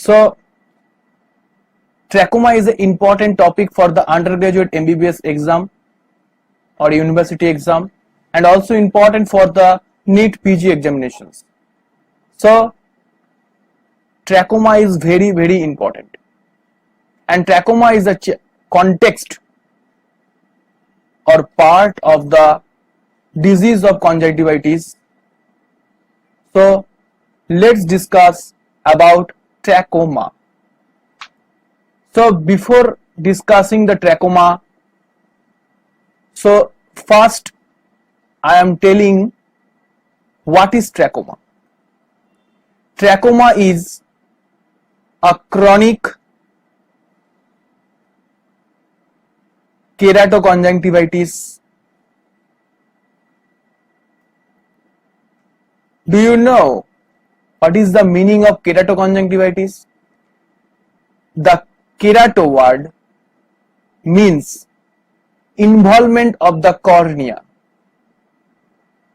So trachoma is an important topic for the undergraduate MBBS exam or university exam, and also important for the NEET PG examinations. So trachoma is very important, and trachoma is a context or part of the disease of conjunctivitis. So let's discuss about trachoma. So before discussing the trachoma, so first I am telling what is trachoma. Trachoma is a chronic keratoconjunctivitis. Do you know what is the meaning of keratoconjunctivitis? The kerato word means involvement of the cornea,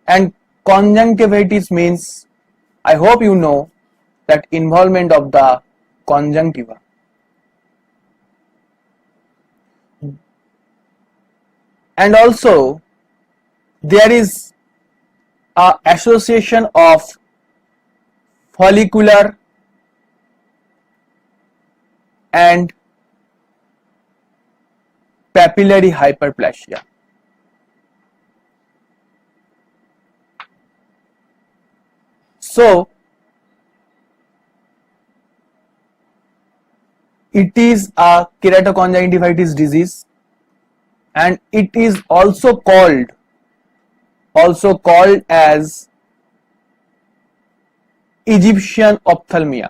and conjunctivitis means, I hope you know, that involvement of the conjunctiva. And also there is a association of follicular and papillary hyperplasia. So it is a keratoconjunctivitis disease, and it is also called as Egyptian ophthalmia.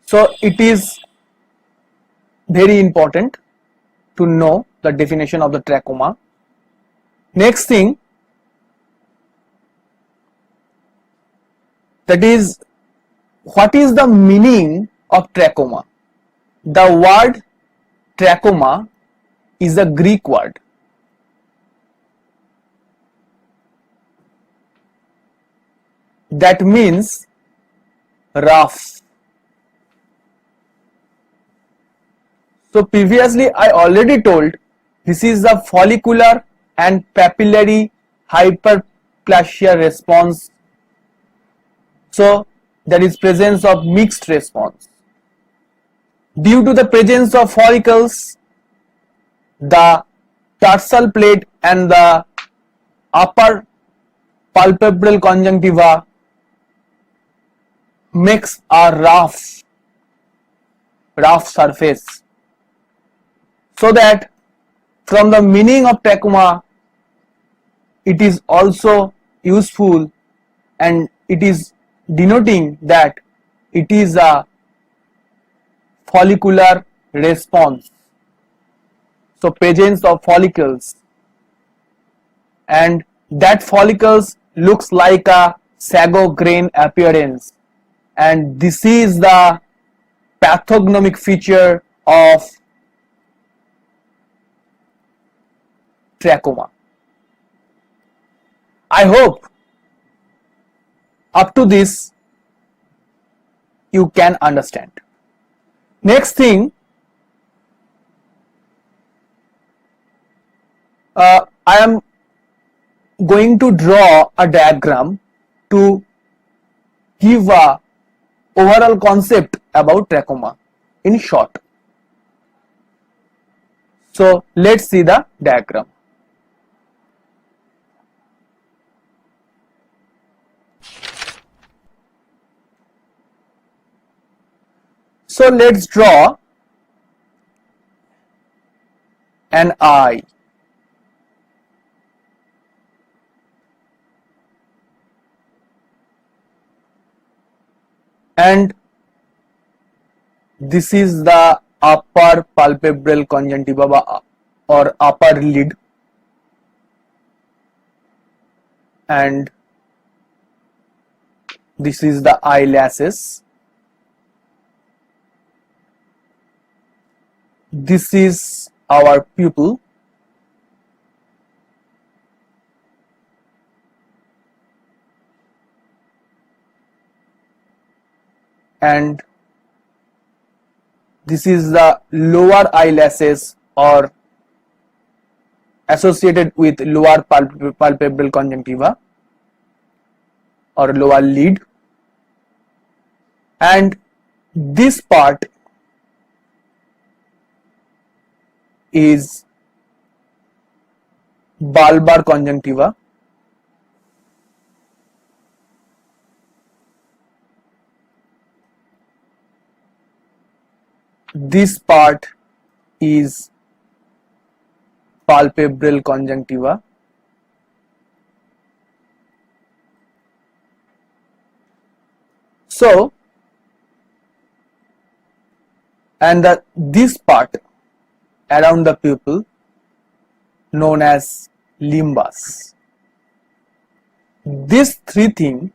So it is very important to know the definition of the trachoma. Next thing, that is, what is the meaning of trachoma? The word trachoma is a Greek word. That means rough. So previously I already told this is the follicular and papillary hyperplasia response. So there is presence of mixed response. Due to the presence of follicles, the tarsal plate and the upper palpebral conjunctiva makes a rough surface. So that from the meaning of trachoma, it is also useful, and it is denoting that it is a follicular response. So presence of follicles, and that follicles looks like a sago grain appearance, and this is the pathognomic feature of trachoma. I hope up to this you can understand. Next thing, I am going to draw a diagram to give a overall concept about trachoma in short. So let's see the diagram. So let's draw an eye. And this is the upper palpebral conjunctiva or upper lid, and this is the eyelashes. This is our pupil, and this is the lower eyelashes or associated with lower palpebral conjunctiva or lower lid, and this part is bulbar conjunctiva. This part is palpebral conjunctiva. So, and this part around the pupil known as limbus. This three thing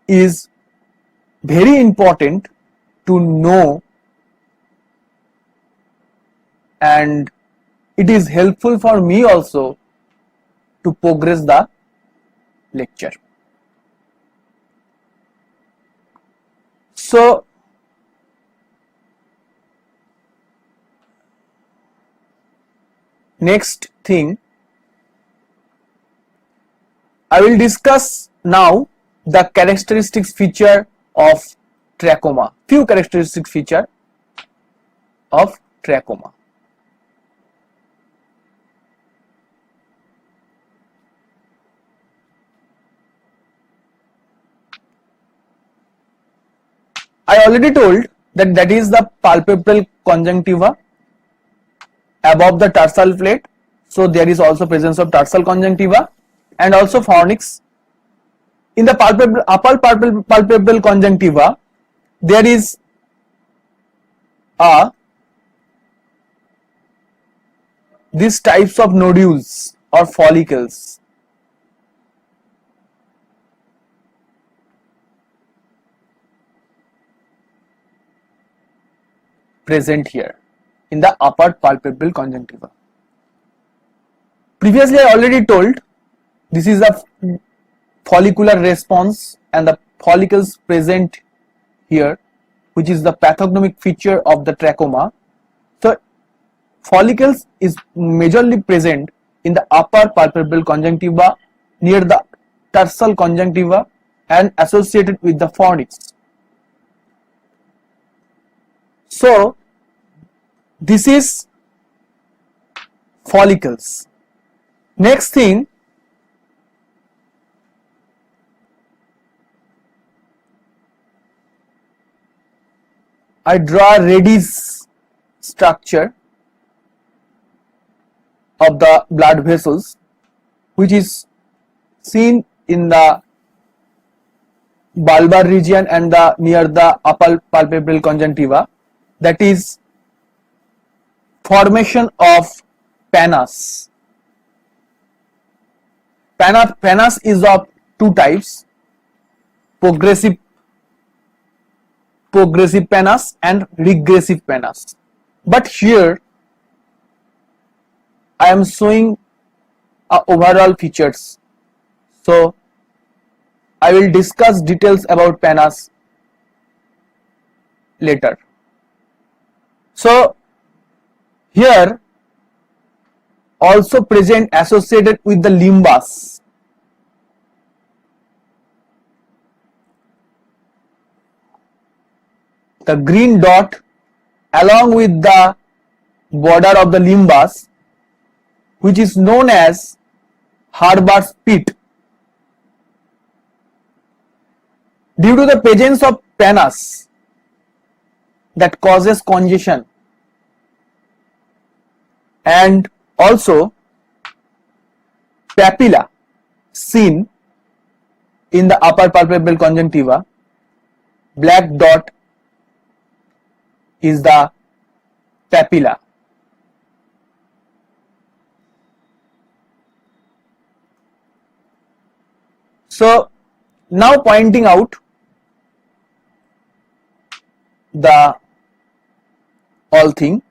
is very important to know, and it is helpful for me also to progress the lecture. So, next thing, I will discuss now the characteristics feature of trachoma. Few characteristic feature of trachoma. I already told that is the palpebral conjunctiva above the tarsal plate. So there is also presence of tarsal conjunctiva and also fornix. In the upper palpebral conjunctiva, there is these types of nodules or follicles. Present here in the upper palpebral conjunctiva. Previously I already told this is a follicular response and the follicles present here, which is the pathognomic feature of the trachoma. So follicles is majorly present in the upper palpebral conjunctiva near the tarsal conjunctiva and associated with the fornix. So this is follicles. Next thing, I draw a Reddy's structure of the blood vessels, which is seen in the bulbar region and near the upper palpebral conjunctiva, that is formation of pannus. Pannus is of two types, progressive pannus and regressive pannus. But here I am showing overall features. So I will discuss details about pannus later. So here also present associated with the limbus. The green dot along with the border of the limbus, which is known as Hurbert's pit. Due to the presence of pannus that causes congestion, and also papilla seen in the upper palpebral conjunctiva, black dot is the papilla. So now pointing out the all thing.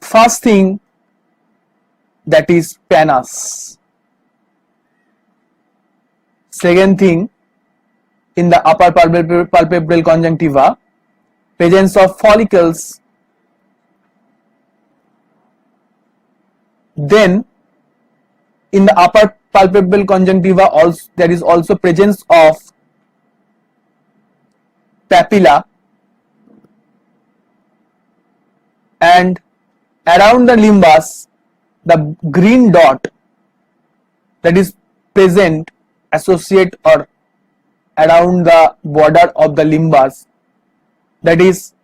First thing, that is pannus. Second thing, in the upper palpebral conjunctiva, presence of follicles. Then in the upper palpebral conjunctiva also there is also presence of papilla, and around the limbus the green dot that is present associate or around the border of the limbus, that is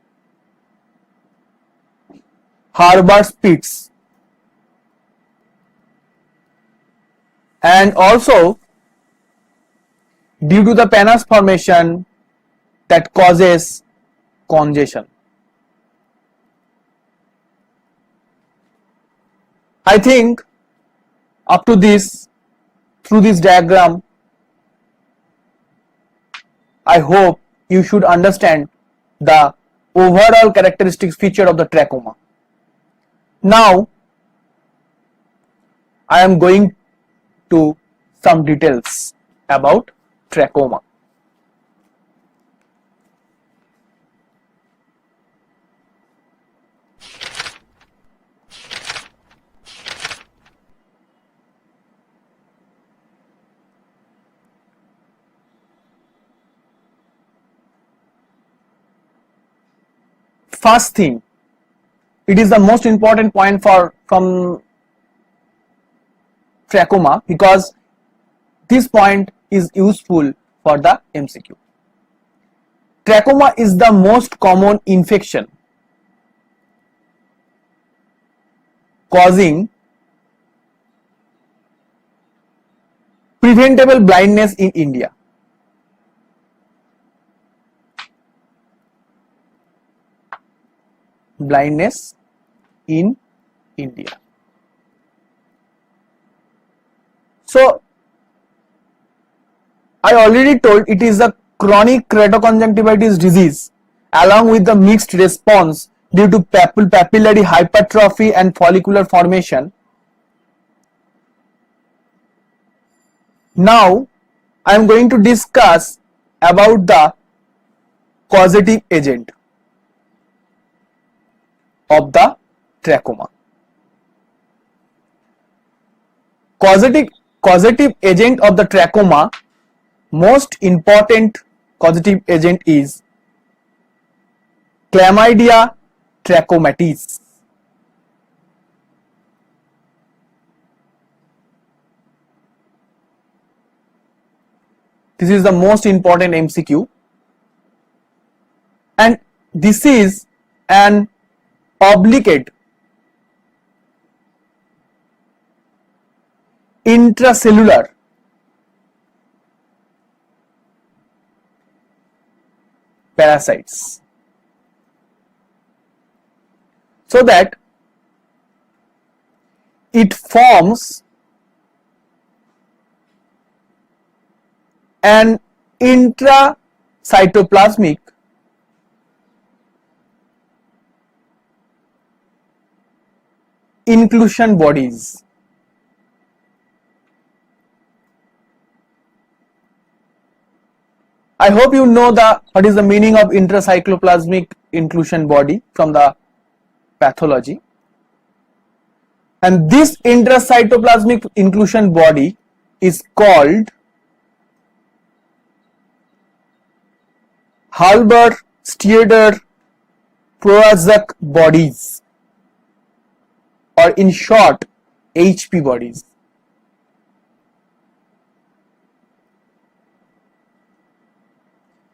Harbauer Spitz. And also due to the pannus formation that causes congestion. I think up to this, through this diagram, I hope you should understand the overall characteristic feature of the trachoma. Now I am going to some details about trachoma. First thing, it is the most important point from trachoma because this point is useful for the MCQ. Trachoma is the most common infection causing preventable blindness in India. Blindness in India. So I already told it is a chronic keratoconjunctivitis disease along with the mixed response due to papillary hypertrophy and follicular formation. Now I am going to discuss about the causative agent of the trachoma. Causative agent of the trachoma, most important causative agent is Chlamydia trachomatis. This is the most important MCQ, and this is an obligate intracellular parasites, so that it forms an intracytoplasmic inclusion bodies. I hope you know what is the meaning of intracytoplasmic inclusion body from the pathology. And this intracytoplasmic inclusion body is called Hallberg-Stieter-Prouzak bodies, or in short HP bodies.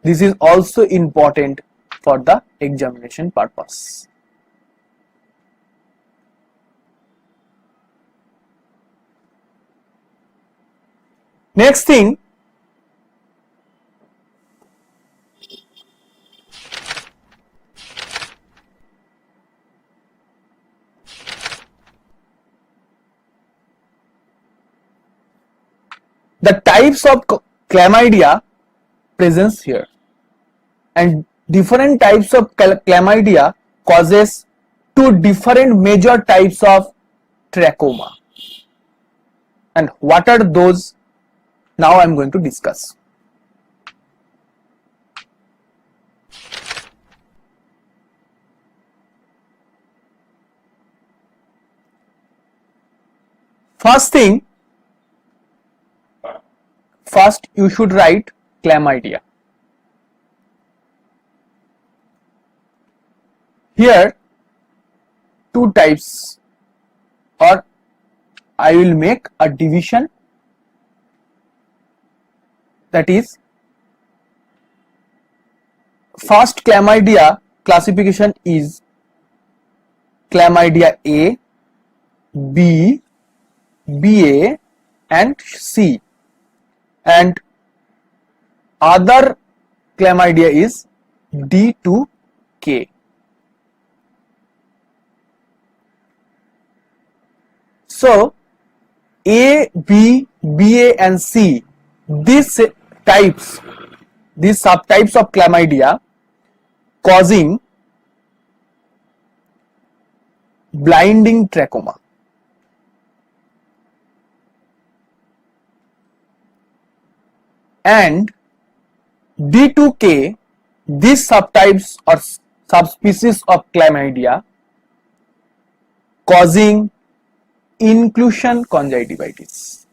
This is also important for the examination purpose. Next thing, the types of chlamydia presence here, and different types of chlamydia causes two different major types of trachoma, and what are those? Now I am going to discuss. First thing, first you should write chlamydia. Here two types, or I will make a division, that is, first chlamydia classification is chlamydia A, B, BA and C, and other chlamydia is D to K. So A, B, BA and C, these types, these subtypes of chlamydia causing blinding trachoma. And D2K, these subtypes or subspecies of chlamydia causing inclusion conjunctivitis.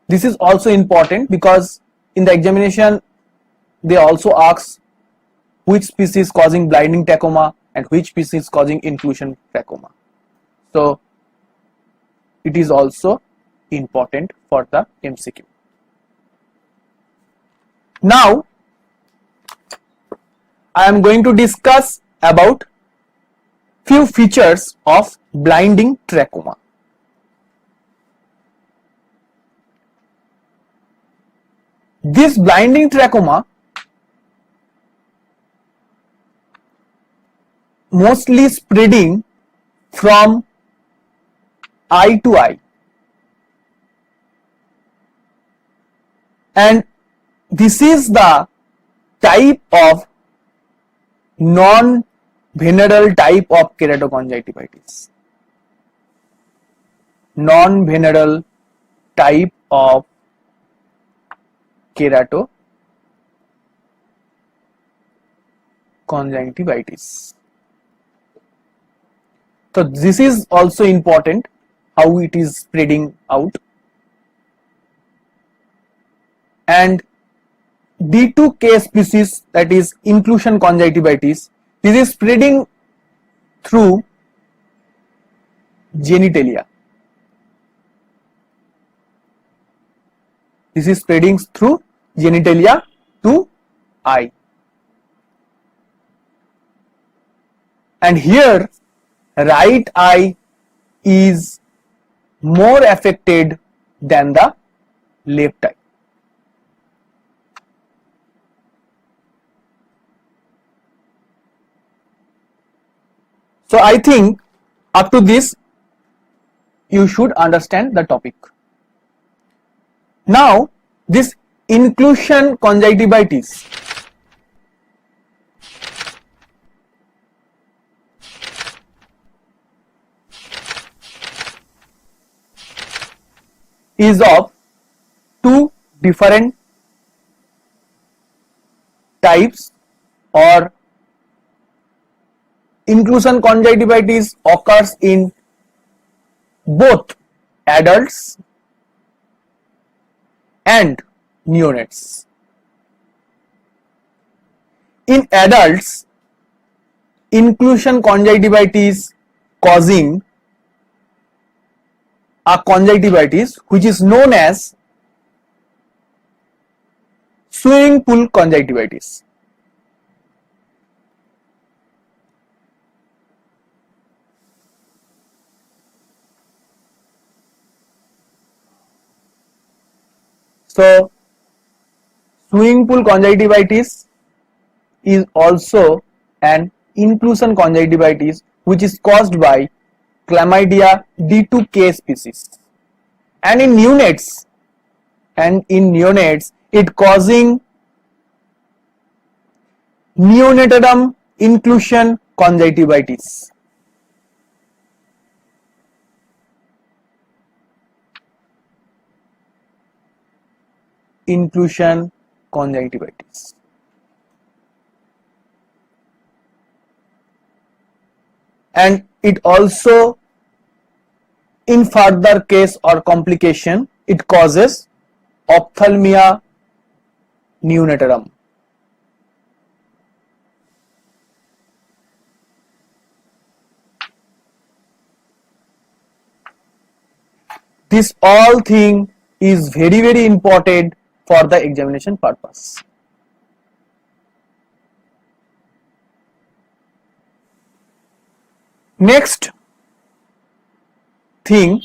This is also important because in the examination they also ask which species causing blinding trachoma and which species causing inclusion trachoma. So it is also important for the MCQ. Now I am going to discuss about few features of blinding trachoma. This blinding trachoma mostly spreading from eye to eye, and this is the type of non-venereal type of keratoconjunctivitis. Non-venereal type of keratoconjunctivitis. So this is also important, how it is spreading out. And D2K species, that is inclusion conjunctivitis, this is spreading through genitalia. This is spreading through genitalia to eye. And here right eye is more affected than the left eye. So I think up to this you should understand the topic. Now this inclusion conjunctivitis is of two different types, or inclusion conjunctivitis occurs in both adults and neonates. In adults, inclusion conjunctivitis causing a conjunctivitis which is known as swimming pool conjunctivitis. So swimming pool conjunctivitis is also an inclusion conjunctivitis which is caused by chlamydia D2K species, and in neonates it causing neonatal inclusion conjunctivitis. Inclusion conjunctivitis. and it also, in further case or complication, it causes ophthalmia neonatorum. This all thing is very important for the examination purpose. Next thing,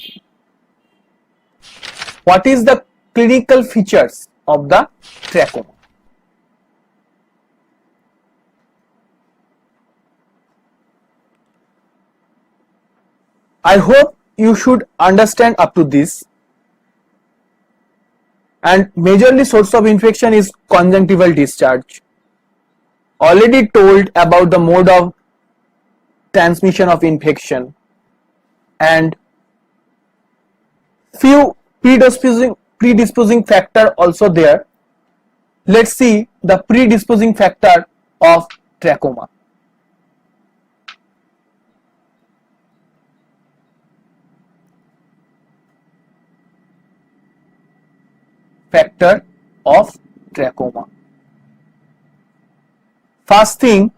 what is the clinical features of the trachoma? I hope you should understand up to this. And majorly source of infection is conjunctival discharge. Already told about the mode of transmission of infection, and few predisposing factor also there. Let's see the predisposing factor of trachoma. Factor of trachoma. First thing,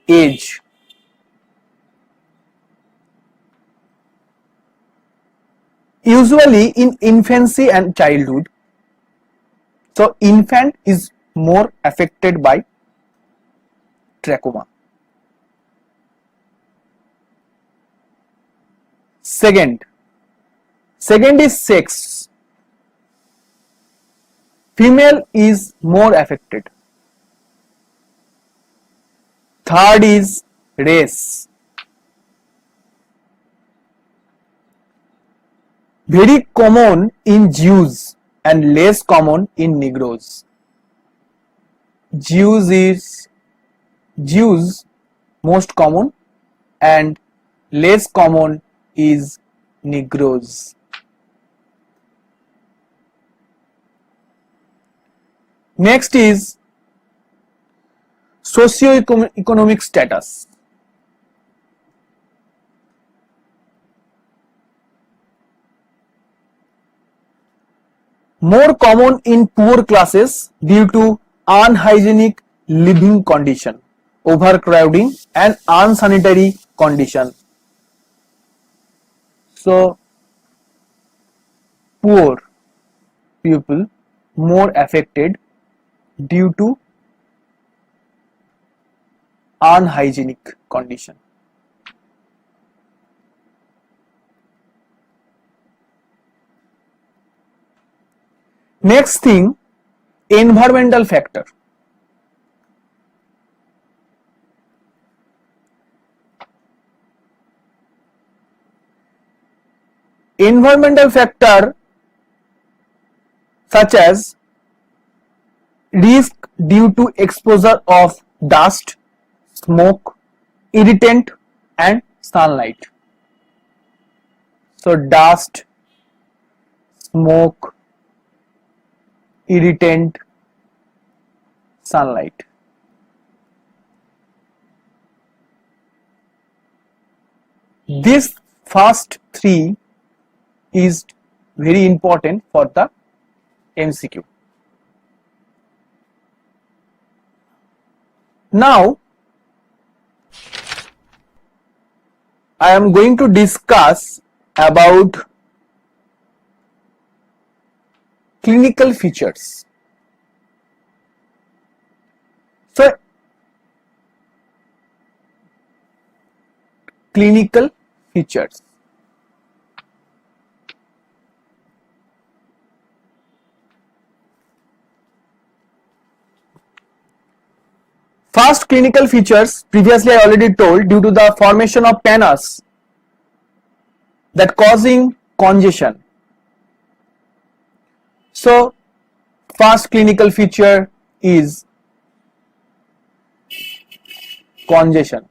age. Usually in infancy and childhood, so infant is more affected by trachoma. Second is sex. Female is more affected. Third is race. Very common in Jews and less common in Negroes. Jews most common and less common is Negroes. Next is socio-economic status. More common in poor classes due to unhygienic living condition, overcrowding and unsanitary condition. So poor people more affected due to unhygienic condition. Next thing, environmental factor. Environmental factor such as risk due to exposure of dust, smoke, irritant and sunlight. So dust, smoke, irritant, sunlight. This first three is very important for the MCQ. Now I am going to discuss about clinical features. So clinical features. First clinical features, previously I already told, due to the formation of pannus that causing congestion. So first clinical feature is congestion.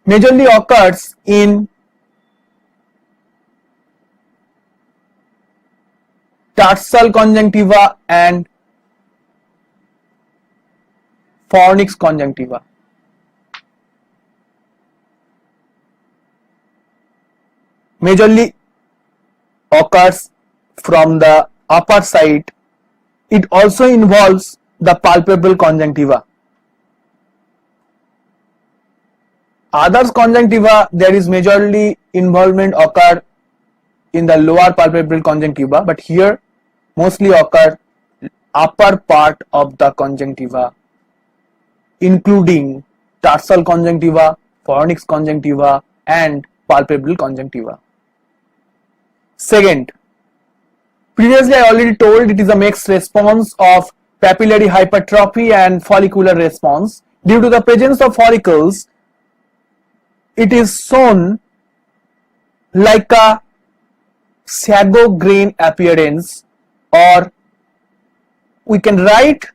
Majorly occurs in tarsal conjunctiva and fornix conjunctiva. Majorly occurs from the upper side. It also involves the palpebral conjunctiva. Others conjunctiva, there is majorly involvement occur in the lower palpebral conjunctiva, but here mostly occur upper part of the conjunctiva, including tarsal conjunctiva, fornix conjunctiva and palpebral conjunctiva. Second, previously I already told it is a mixed response of papillary hypertrophy and follicular response. Due to the presence of follicles, it is shown like a sago grain appearance, or we can write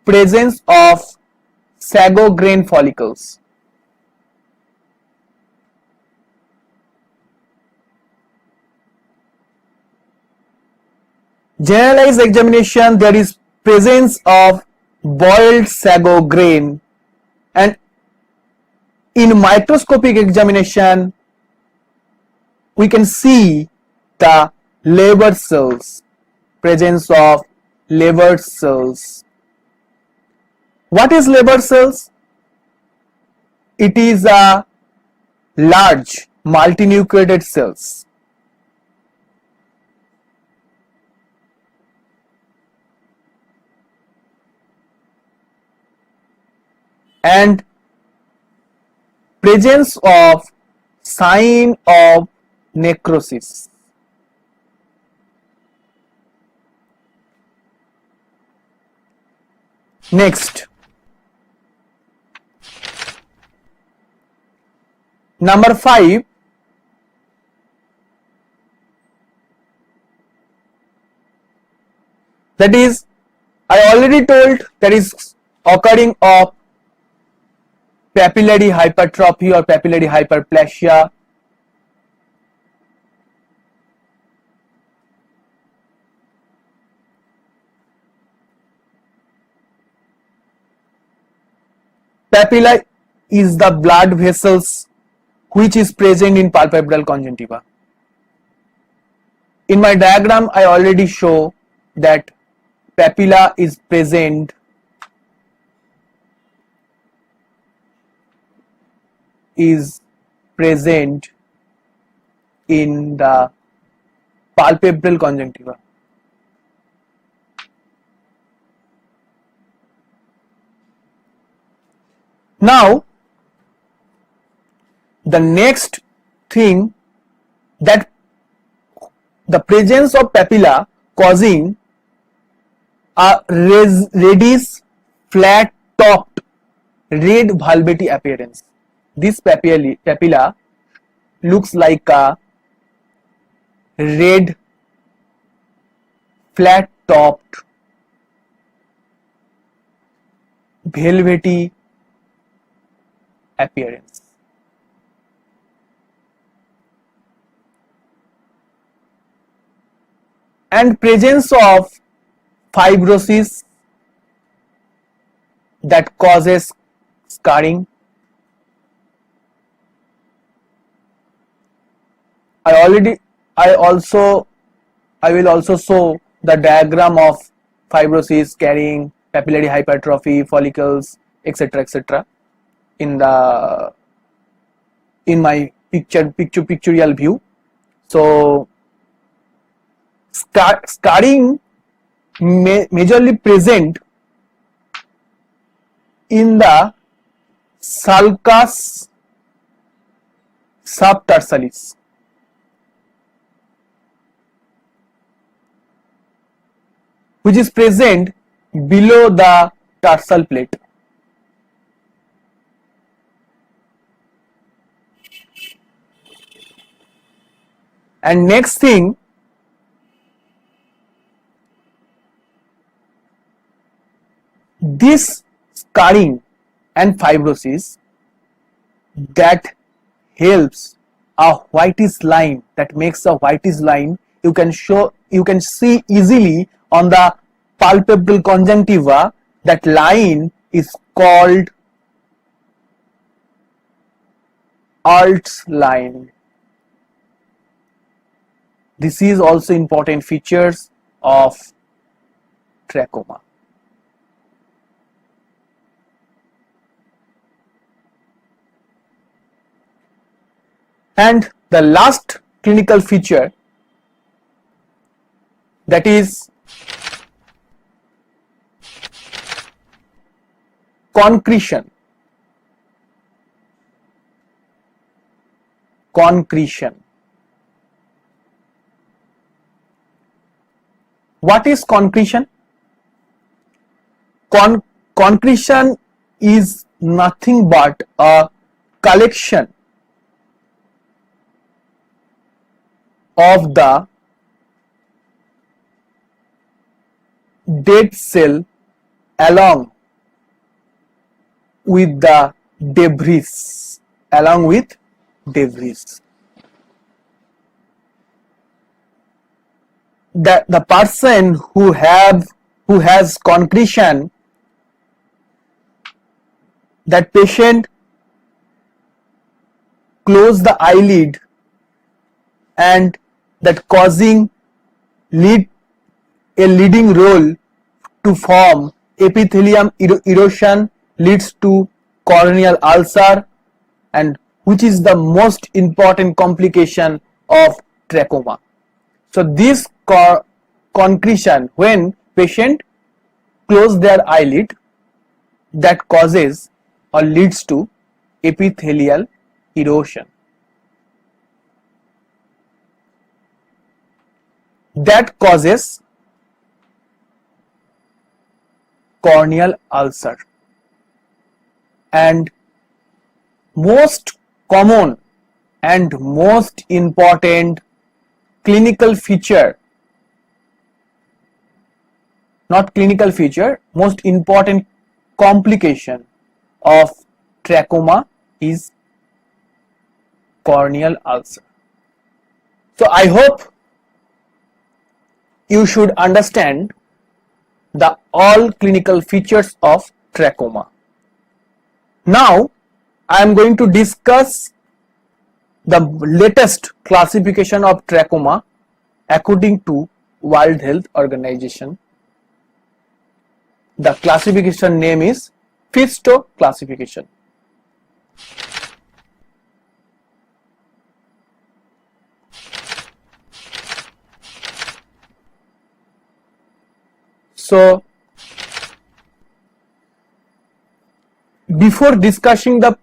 presence of sago grain follicles. Generalized examination, there is presence of boiled sago grain, and in microscopic examination we can see the liver cells, presence of liver cells. What is liver cells? It is a large multinucleated cells. And presence of sign of necrosis. Next, number 5, that is, I already told, that is occurring of papillary hypertrophy or papillary hyperplasia. Papilla is the blood vessels which is present in palpebral conjunctiva. In my diagram I already show that papilla is present in the palpebral conjunctiva. Now, the next thing, that the presence of papilla causing a reddish, flat topped, red valvety appearance. This papilla looks like a red, flat topped, velvety appearance. And presence of fibrosis that causes scarring. I will also show the diagram of fibrosis, carrying papillary hypertrophy, follicles, etc. in my pictorial view. So scarring majorly present in the sulcus subtarsalis. Which is present below the tarsal plate. And next thing, this scarring and fibrosis that helps a whitish line, that makes a whitish line, you can see easily on the palpebral conjunctiva. That line is called Art's line. This is also important features of trachoma. And the last clinical feature, that is concretion. Concretion. What is concretion? Concretion is nothing but a collection of the dead cell along with the debris. The person who has concretion, that patient close the eyelid, and that causing a leading role to form epithelium erosion leads to corneal ulcer, and which is the most important complication of trachoma. So this concretion, when patient close their eyelid, that causes or leads to epithelial erosion. That causes corneal ulcer. And most common and most important clinical feature, not clinical feature, most important complication of trachoma is corneal ulcer. So I hope you should understand the all clinical features of trachoma. Now I am going to discuss the latest classification of trachoma according to World Health Organization. The classification name is Fisto classification. So before discussing the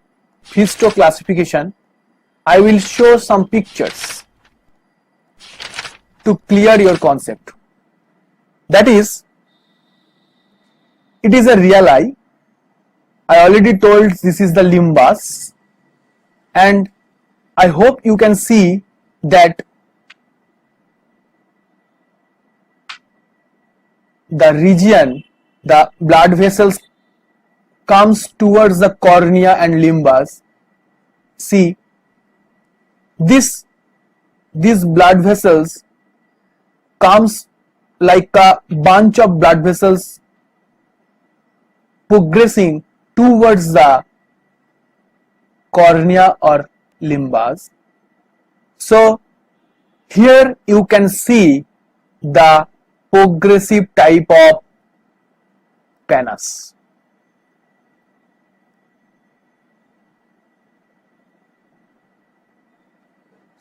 Fisto classification, I will show some pictures to clear your concept. That is, it is a real eye. I already told this is the limbus, and I hope you can see that the region, the blood vessels comes towards the cornea and limbus. See, these blood vessels comes like a bunch of blood vessels progressing towards the cornea or limbus. So here you can see the progressive type of pannus.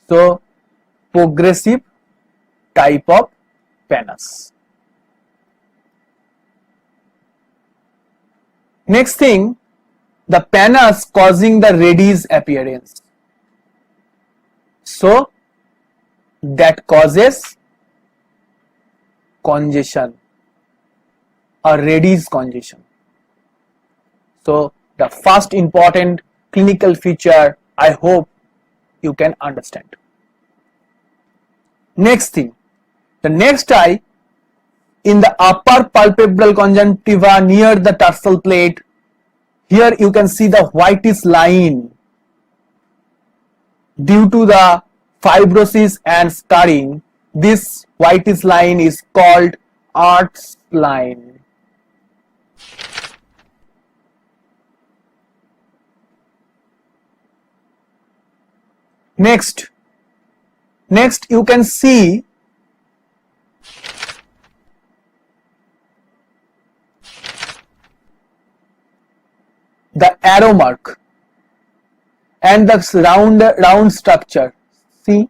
So progressive type of pannus. Next thing, the pannus causing the reddish appearance. So that causes congestion or reddish congestion. So the first important clinical feature, I hope you can understand. Next thing, the next eye, in the upper palpebral conjunctiva near the tarsal plate, here you can see the whitish line. Due to the fibrosis and scarring, this whitish line is called Art's line. Next you can see the arrow mark and the round structure. See,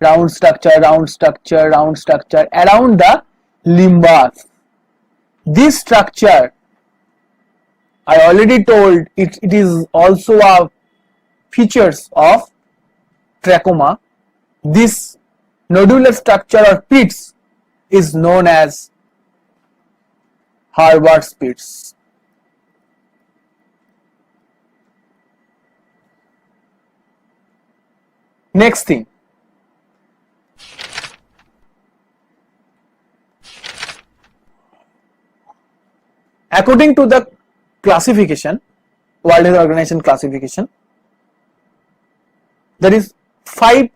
round structure around the limbus. This structure, I already told it is also a features of trachoma. This nodular structure or pits is known as Harvard's pits. Next thing, according to the classification, World Health Organization classification, there is 5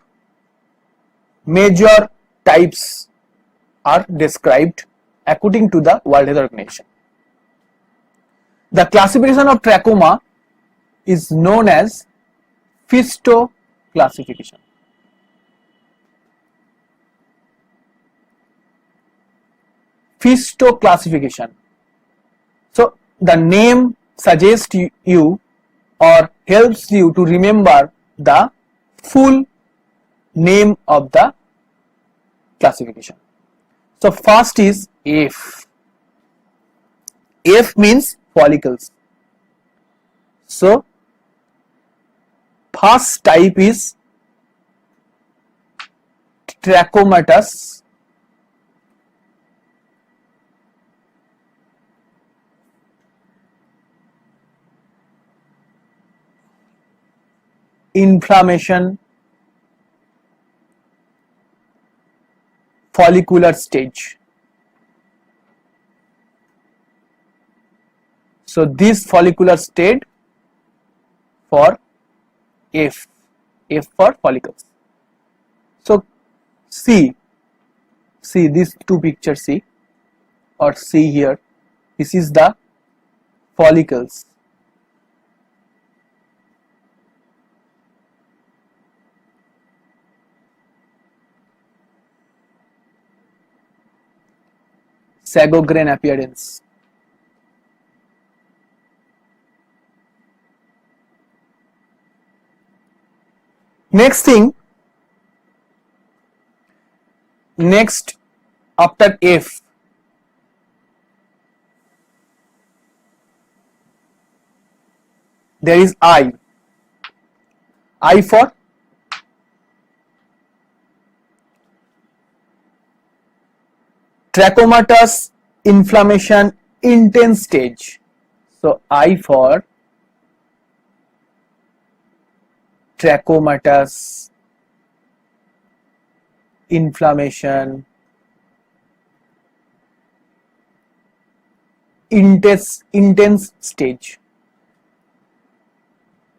major types are described according to the World Health Organization. The classification of trachoma is known as Fisto classification. Fisto classification. So the name suggests you or helps you to remember the full name of the classification. So first is F. F means follicles. So first type is trachomatous inflammation follicular stage. So this follicular stage for F for follicles. So see these two pictures, see here, this is the follicles. Sago grain appearance. Next thing, after F, there is I. I for trachomatous inflammation intense stage. So I for trachomatous inflammation intense stage.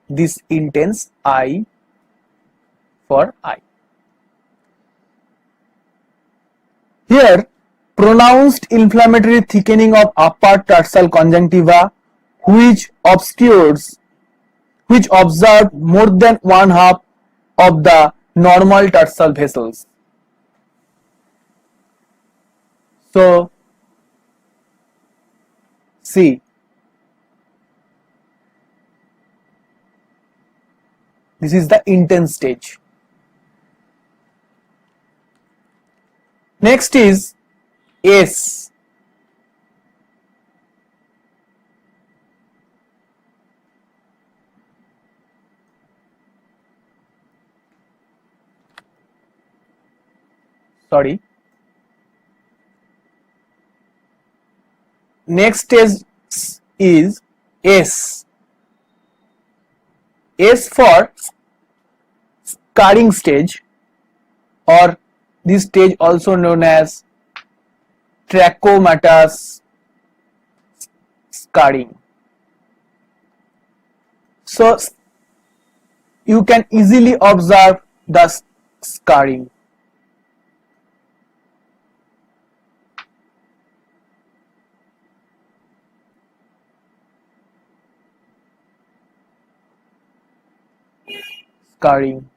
This intense I for I. Here, pronounced inflammatory thickening of upper tarsal conjunctiva which observed more than one half of the normal tarsal vessels. So see, this is the intense stage. Next is S. Sorry. Next stage is S. S for scarring stage, or this stage also known as trachomatous scarring. So you can easily observe the scarring. Scarring.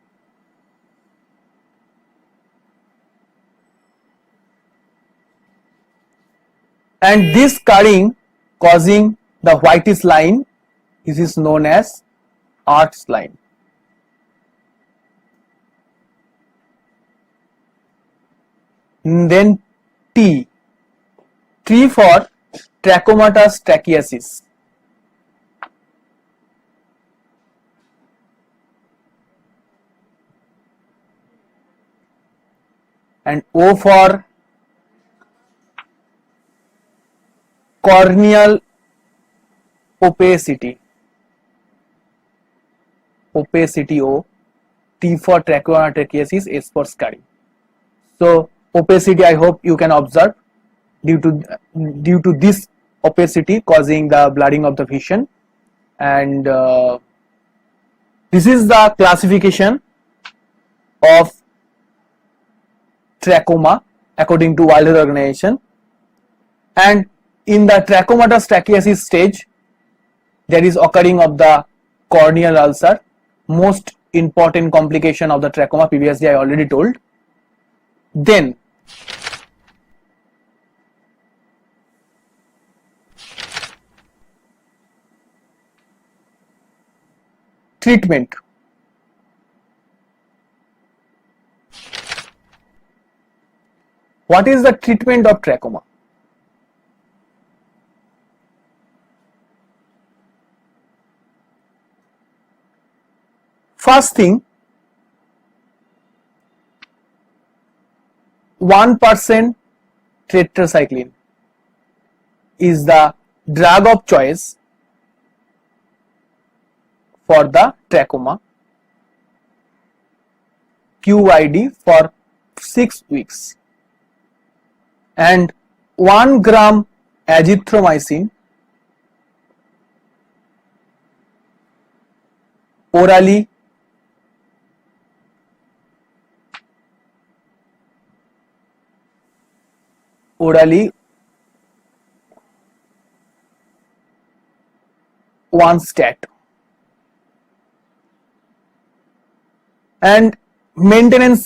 and this scarring causing the whitish line, this is known as Art's line. Then T for trachomatous trachiasis. And O for corneal opacity. Opacity O. T for trachiasis, S for scarring. So opacity, I hope you can observe, due to this opacity causing the blurring of the vision. And this is the classification of trachoma according to World Health Organization. And in the trachomatous trachiasis stage, there is occurring of the corneal ulcer, most important complication of the trachoma. Previously I already told. Then treatment. What is the treatment of trachoma? First thing, 1% tetracycline is the drug of choice for the trachoma, QID for 6 weeks, and 1 gram azithromycin orally one stat. And maintenance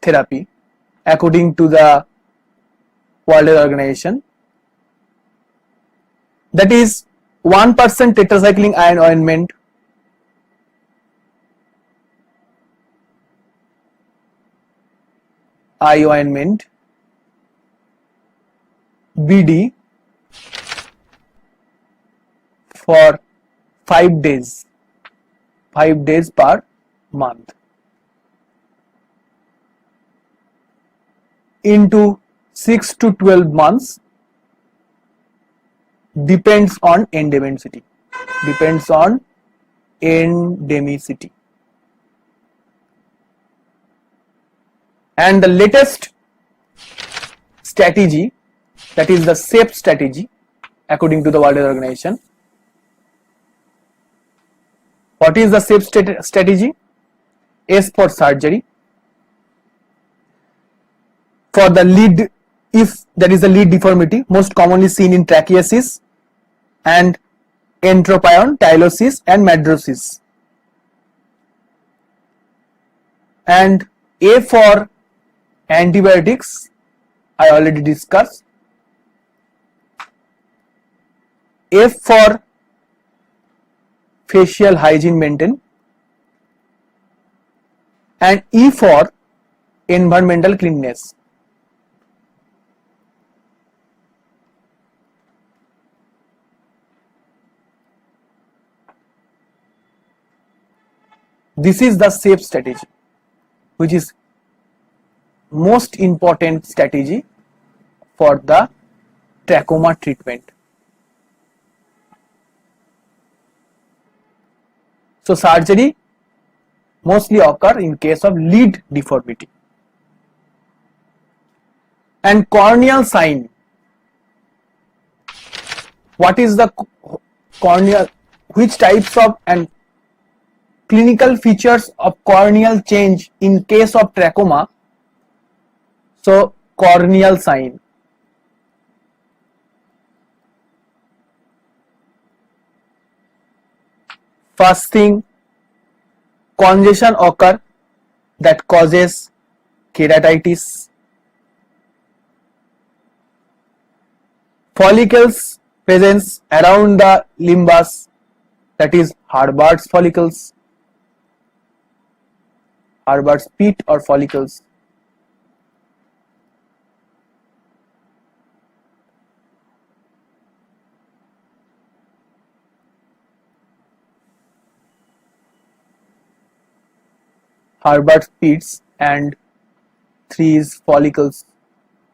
therapy according to the World Health Organization, that is 1% tetracycline iron ointment, eye ointment, BD for 5 days per month into 6 to 12 months, depends on endemicity. And the latest strategy, that is the SAFE strategy according to the World Health Organization. What is the SAFE strategy? S for surgery. For the lead, if there is a lead deformity, most commonly seen in trachiasis and entropion, tylosis and madrosis. And A for antibiotics, I already discussed. F for facial hygiene maintain, and E for environmental cleanliness. This is the SAFE strategy, which is most important strategy for the trachoma treatment. So surgery mostly occur in case of lead deformity. And corneal sign. What is the corneal, which types of and clinical features of corneal change in case of trachoma? So corneal sign. First thing, congestion occur that causes keratitis. follicles presence around the limbus, that is Harvard's follicles, Harvard's pit or follicles. Harvard's pits, and 3 is follicles,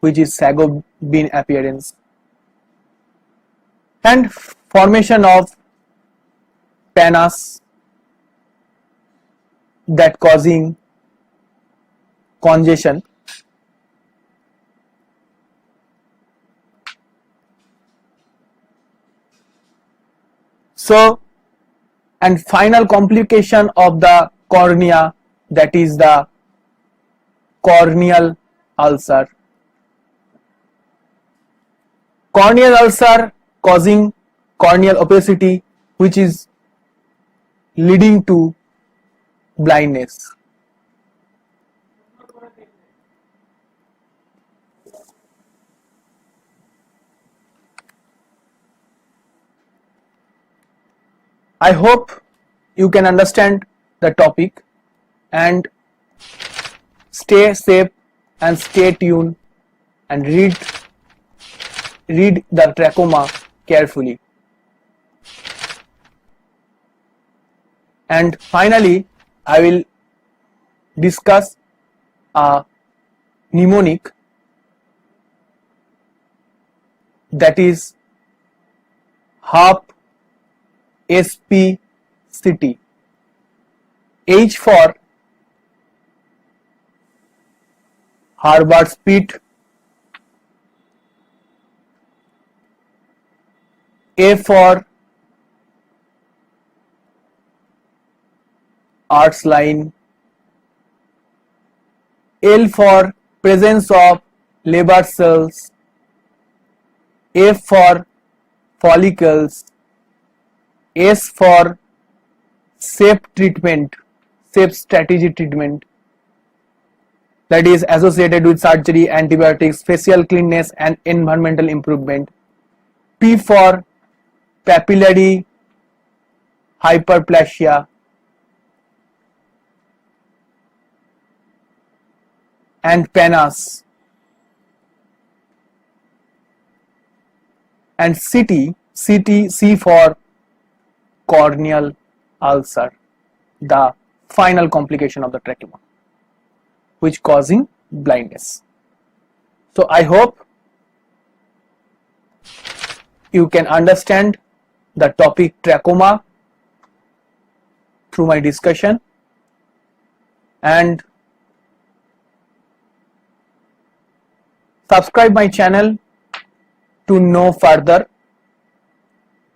which is sago bean appearance, and formation of pannus that causing congestion. So, and final complication of the cornea, that is the corneal ulcer. Corneal ulcer causing corneal opacity, which is leading to blindness. I hope you can understand the topic, and stay safe and stay tuned and read the trachoma carefully. And finally, I will discuss a mnemonic, that is HARP SPCT. H for Harvard's pit, A for arch line, L for presence of Leber cells, F for follicles, S for safe treatment, safe strategy treatment, that is associated with surgery, antibiotics, facial cleanness and environmental improvement. P for papillary hyperplasia, and pannus, and C for corneal ulcer, the final complication of the trachoma, which causing blindness. So I hope you can understand the topic trachoma through my discussion, and subscribe my channel to know further.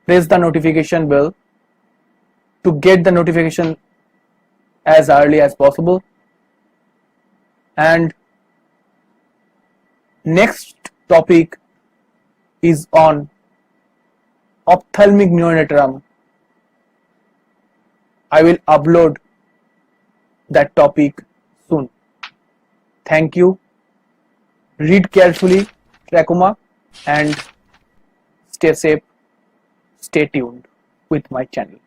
Press the notification bell to get the notification as early as possible. And next topic is on ophthalmic neonatal. I will upload that topic soon. Thank you. Read carefully trachoma and stay safe, stay tuned with my channel.